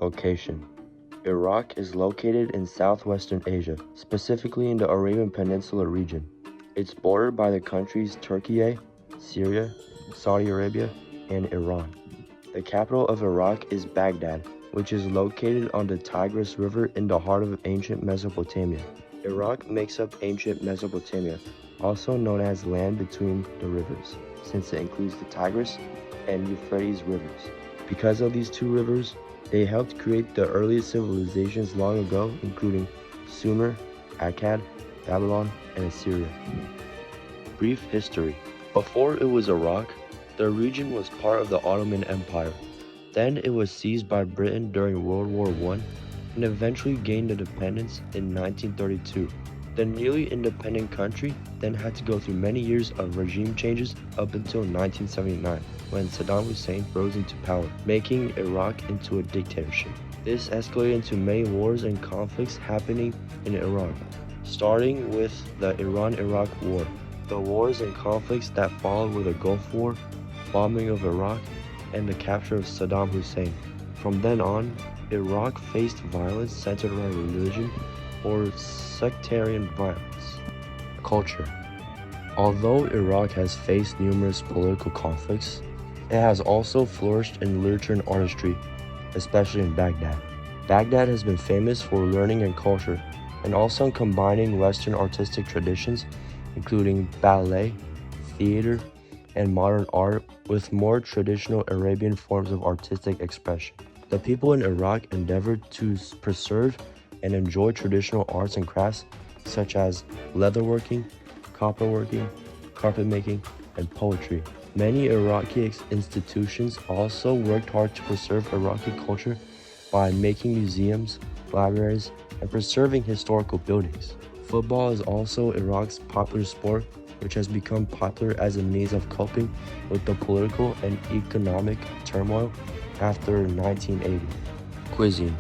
Location: Iraq is located in southwestern Asia, specifically in the Arabian Peninsula region. It's bordered by the countries Turkey, Syria, Saudi Arabia, and Iran. The capital of Iraq is Baghdad, which is located on the Tigris River in the heart of ancient Mesopotamia. Iraq makes up ancient Mesopotamia, also known as land between the rivers, since it includes the Tigris and Euphrates rivers. Because of these two rivers, they helped create the earliest civilizations long ago, including Sumer, Akkad, Babylon, and Assyria. Brief history. Before it was Iraq, the region was part of the Ottoman Empire. Then it was seized by Britain during World War I and eventually gained independence in 1932. The newly independent country then had to go through many years of regime changes up until 1979, when Saddam Hussein rose into power, making Iraq into a dictatorship. This escalated into many wars and conflicts happening in Iraq, starting with the Iran-Iraq War. The wars and conflicts that followed were the Gulf War, bombing of Iraq, and the capture of Saddam Hussein. From then on, Iraq faced violence centered around religion or sectarian violence. Culture. Although Iraq has faced numerous political conflicts, it has also flourished in literature and artistry, especially in Baghdad. Baghdad has been famous for learning and culture, and also in combining Western artistic traditions, including ballet, theater, and modern art with more traditional Arabian forms of artistic expression. The people in Iraq endeavored to preserve and enjoy traditional arts and crafts such as leatherworking, copperworking, carpet making, and poetry. Many Iraqi institutions also worked hard to preserve Iraqi culture by making museums, libraries, and preserving historical buildings. Football is also Iraq's popular sport, which has become popular as a means of coping with the political and economic turmoil after 1980. Cuisine.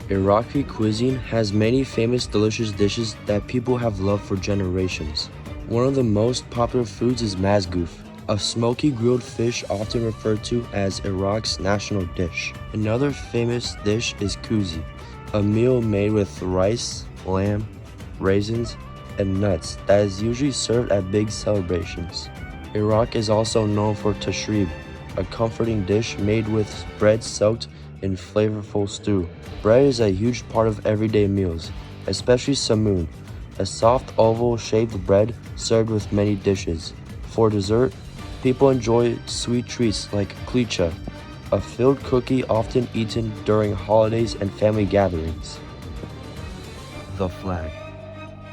Iraqi cuisine has many famous delicious dishes that people have loved for generations. One of the most popular foods is mazgoof, a smoky grilled fish often referred to as Iraq's national dish. Another famous dish is kuzi, a meal made with rice, lamb, raisins, and nuts that is usually served at big celebrations. Iraq is also known for tashrib, a comforting dish made with bread soaked in flavorful stew. Bread is a huge part of everyday meals, especially samoon, a soft oval-shaped bread served with many dishes. For dessert, people enjoy sweet treats like klicha, a filled cookie often eaten during holidays and family gatherings. The flag.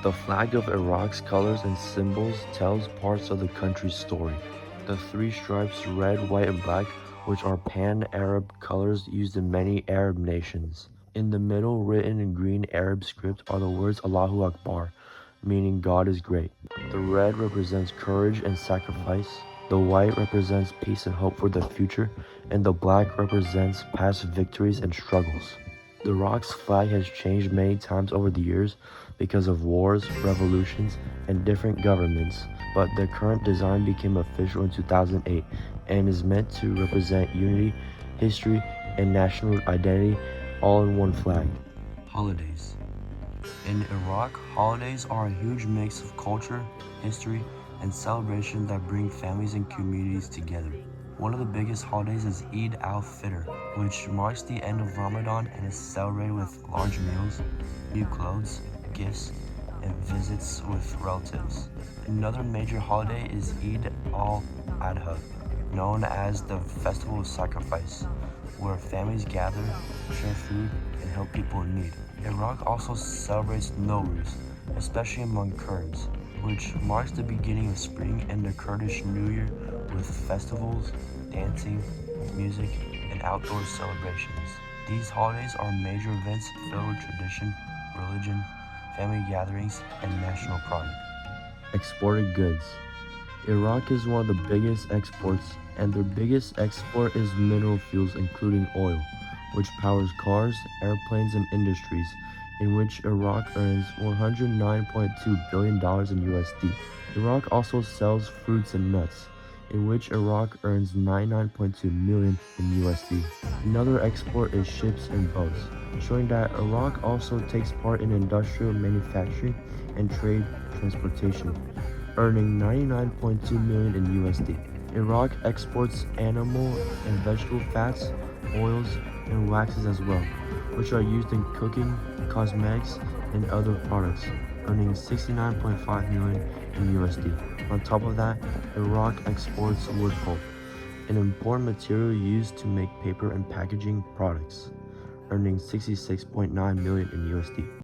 The flag of Iraq's colors and symbols tells parts of the country's story. The three stripes red, white, and black, which are pan-Arab colors used in many Arab nations. In the middle, written in green Arab script, are the words Allahu Akbar, meaning God is great. The red represents courage and sacrifice. The white represents peace and hope for the future, and the black represents past victories and struggles. The Iraq's flag has changed many times over the years because of wars, revolutions, and different governments, but the current design became official in 2008 and is meant to represent unity, history, and national identity all in one flag. Holidays. In Iraq, holidays are a huge mix of culture, history, and celebration that bring families and communities together. One of the biggest holidays is Eid al-Fitr, which marks the end of Ramadan and is celebrated with large meals, new clothes, gifts, and visits with relatives. Another major holiday is Eid al-Adha, known as the Festival of Sacrifice, where families gather, share food, and help people in need. Iraq also celebrates Nowruz, especially among Kurds, which marks the beginning of spring and the Kurdish New Year with festivals, dancing, music, and outdoor celebrations. These holidays are major events filled with tradition, religion, family gatherings, and national pride. Exported goods. Iraq is one of the biggest exports, and their biggest export is mineral fuels including oil, which powers cars, airplanes, and industries, in which Iraq earns $109.2 billion in USD. Iraq also sells fruits and nuts, in which Iraq earns 99.2 million in USD. Another export is ships and boats, showing that Iraq also takes part in industrial manufacturing and trade transportation, earning 99.2 million in USD. Iraq exports animal and vegetable fats, oils, and waxes as well, which are used in cooking, cosmetics, and other products, earning 69.5 million in USD. On top of that, Iraq exports wood pulp, an important material used to make paper and packaging products, earning 66.9 million in USD.